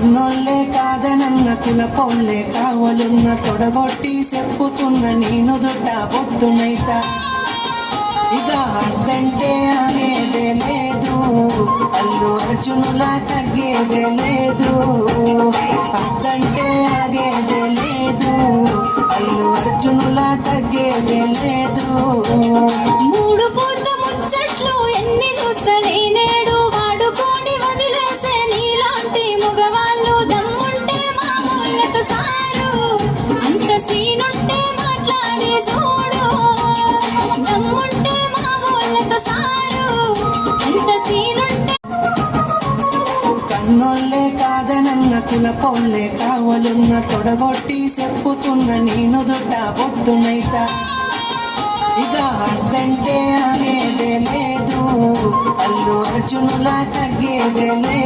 కన్నోళ్ళే కాదనన్న కులపోళ్ళే కావలున్న తొడగొట్టి చెప్పుతున్న నేను దుడ్డ బొట్టునైత ఇక అద్దంటే ఆగేదే లేదు అల్లు అర్జునులా తగ్గేదే లేదు అద్దంటే ఆగేదే లేదు అల్లు అర్జునులా తగ్గేదే లేదు మూడు పూత ముచ్చట్లు ఎన్ని చూస్తలే నేడు వాడుకోని వదిలేసే నీలాంటి మగవాళ్ళు దమ్ముంటే మామూలతో సారు అంత సీనుంటే మాట్లాడి చూడు దమ్ముంటే మామూలతో సారు అంత సీనుంటే కన్నోళ్ళే కాదనన్న కులపోళ్ళే కావలున్న తొడగొట్టి చెప్పుతున్న నేను దుడ్డ బొట్టునైత ఇక అద్దంటే ఆగేదే లేదు అల్లు అర్జునులా తగ్గేదే లేదు